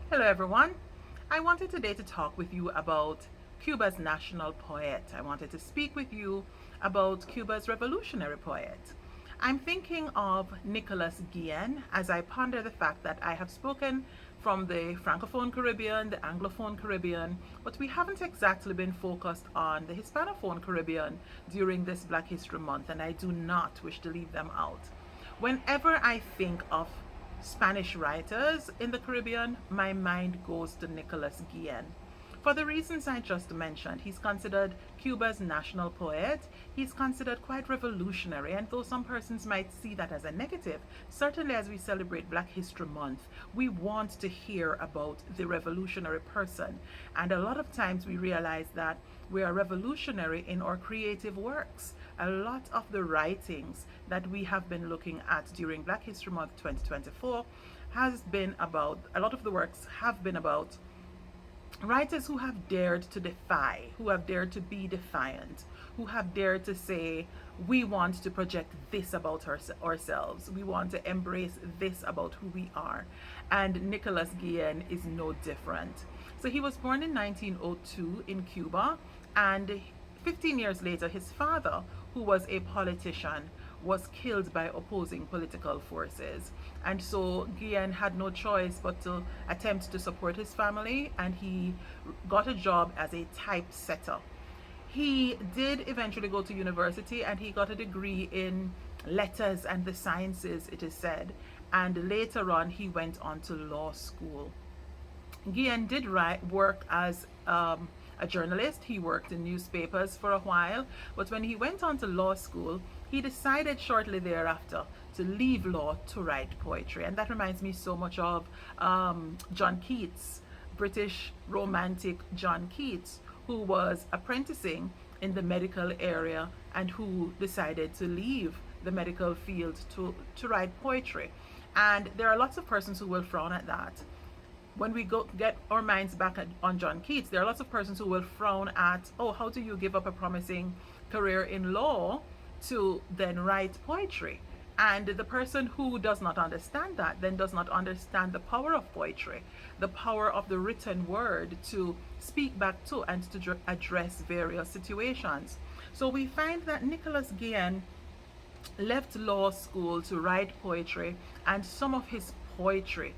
Hello everyone. I wanted today to talk with you about Cuba's national poet. I wanted to speak with you about Cuba's revolutionary poet. I'm thinking of Nicolas Guillen as I ponder the fact that I have spoken from the Francophone Caribbean, the Anglophone Caribbean, but we haven't exactly been focused on the Hispanophone Caribbean during this Black History Month, and I do not wish to leave them out. Whenever I think of Spanish writers in the Caribbean, my mind goes to Nicolas Guillen. For the reasons I just mentioned, he's considered Cuba's national poet. He's considered quite revolutionary, and though some persons might see that as a negative, certainly as we celebrate Black History Month, we want to hear about the revolutionary person. And a lot of times we realize that we are revolutionary in our creative works. A lot of the writings that we have been looking at during Black History Month 2024 has been about, a lot of the works have been about writers who have dared to defy, who have dared to be defiant, who have dared to say, we want to project this about ourselves. We want to embrace this about who we are. And Nicolas Guillen is no different. So he was born in 1902 in Cuba, and 15 years later, his father, who was a politician, was killed by opposing political forces. And so Guillen had no choice but to attempt to support his family, and he got a job as a typesetter. He did eventually go to university and he got a degree in letters and the sciences, it is said. And later on, he went on to law school. Guillen did work as a journalist. He worked in newspapers for a while, but when he went on to law school, he decided shortly thereafter to leave law to write poetry. And that reminds me so much of John Keats, British romantic John Keats, who was apprenticing in the medical area and who decided to leave the medical field to write poetry. And there are lots of persons who will frown at that. When we get our minds back on John Keats, there are lots of persons who will frown at, oh, how do you give up a promising career in law to then write poetry? And the person who does not understand that then does not understand the power of poetry, the power of the written word to speak back to and to address various situations. So we find that Nicolas Guillen left law school to write poetry, and some of his poetry,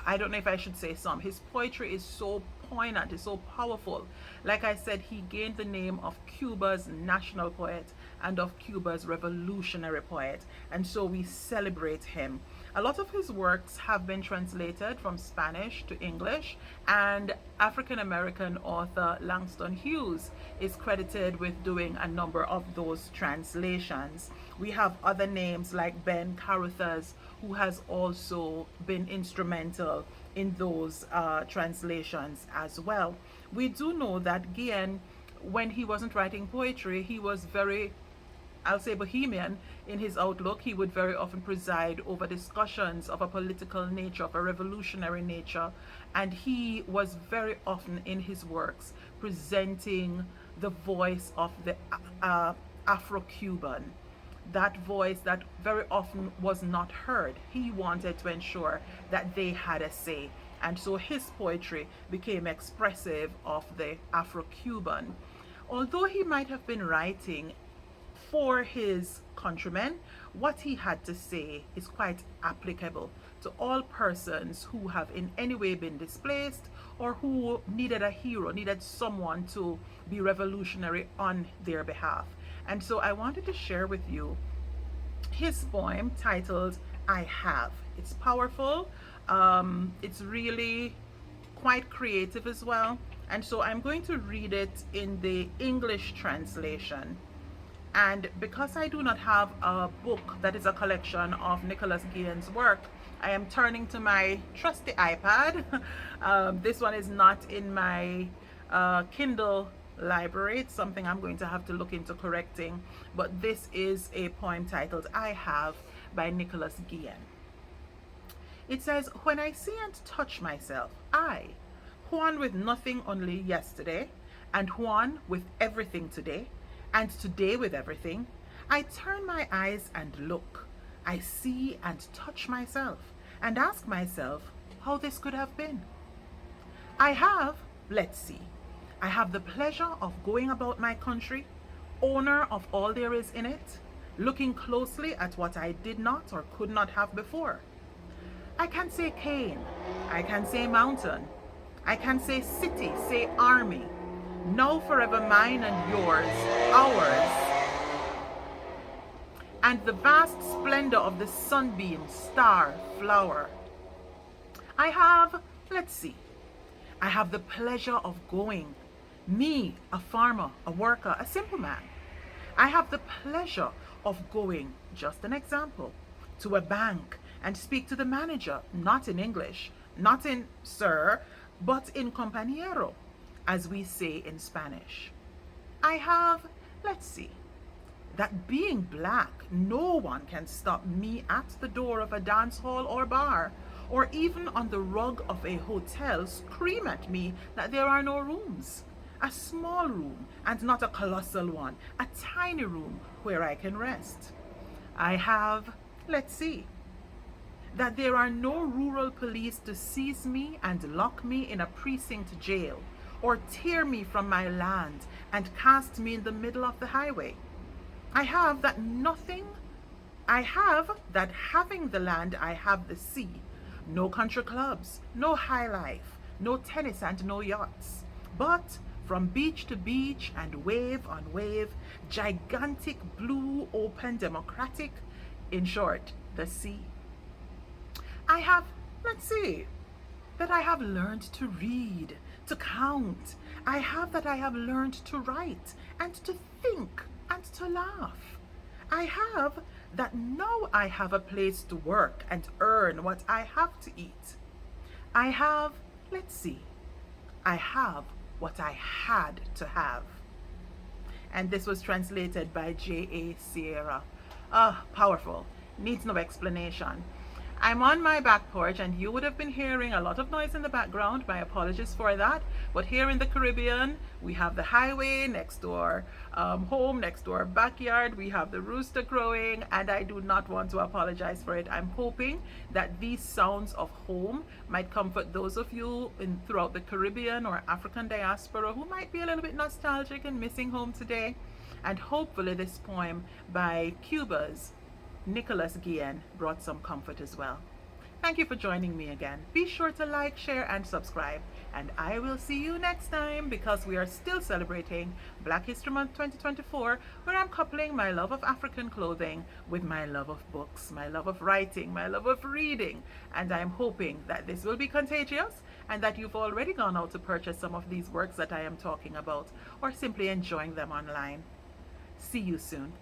I don't know if I should say some. His poetry is so poignant, it's so powerful. Like I said, he gained the name of Cuba's national poet and of Cuba's revolutionary poet, and so we celebrate him. A lot of his works have been translated from Spanish to English, and African American author Langston Hughes is credited with doing a number of those translations. We have other names like Ben Caruthers, who has also been instrumental in those translations as well. We do know that Guillen, when he wasn't writing poetry, he was very, I'll say, bohemian in his outlook. He would very often preside over discussions of a political nature, of a revolutionary nature, and he was very often in his works presenting the voice of the Afro-Cuban, that voice that very often was not heard. He wanted to ensure that they had a say. And so his poetry became expressive of the Afro-Cuban. Although he might have been writing for his countrymen, what he had to say is quite applicable to all persons who have in any way been displaced or who needed a hero, needed someone to be revolutionary on their behalf. And so I wanted to share with you his poem titled I Have. It's powerful. It's really quite creative as well. And so I'm going to read it in the English translation. And because I do not have a book that is a collection of Nicolas Guillen's work, I am turning to my trusty iPad. This one is not in my Kindle library. It's something I'm going to have to look into correcting. But this is a poem titled I Have by Nicolas Guillen. It says, when I see and touch myself, I, one with nothing only yesterday, and one with everything today, and today with everything, I turn my eyes and look. I see and touch myself, and ask myself, how this could have been. I have, let's see, I have the pleasure of going about my country, owner of all there is in it, looking closely at what I did not or could not have before. I can say cane, I can say mountain, I can say city, say army, now forever mine and yours, ours, and the vast splendor of the sunbeam, star, flower. I have, let's see, I have the pleasure of going, me, a farmer, a worker, a simple man. I have the pleasure of going, just an example, to a bank and speak to the manager, not in English, not in sir, but in compañero, as we say in Spanish. I have, let's see, that being black, no one can stop me at the door of a dance hall or bar, or even on the rug of a hotel scream at me that there are no rooms. A small room, and not a colossal one, a tiny room where I can rest. I have, let's see, that there are no rural police to seize me and lock me in a precinct jail, or tear me from my land and cast me in the middle of the highway. I have that having the land, I have the sea. No country clubs, no high life, no tennis and no yachts. But from beach to beach and wave on wave, gigantic, blue, open, democratic, in short, the sea. I have, let's see, that I have learned to read, to count. I have learned to write and to think and to laugh. I have that now I have a place to work and earn what I have to eat. I have, let's see, I have what I had to have. And this was translated by J.A. Sierra. Powerful. Needs no explanation. I'm on my back porch and you would have been hearing a lot of noise in the background. My apologies for that. But here in the Caribbean, we have the highway next to our home, next to our backyard. We have the rooster crowing, and I do not want to apologize for it. I'm hoping that these sounds of home might comfort those of you throughout the Caribbean or African diaspora who might be a little bit nostalgic and missing home today. And hopefully this poem by Cuba's Nicholas Guillen brought some comfort as well. Thank you for joining me again. Be sure to like, share, and subscribe. And I will see you next time, because we are still celebrating Black History Month 2024, where I'm coupling my love of African clothing with my love of books, my love of writing, my love of reading. And I'm hoping that this will be contagious and that you've already gone out to purchase some of these works that I am talking about, or simply enjoying them online. See you soon.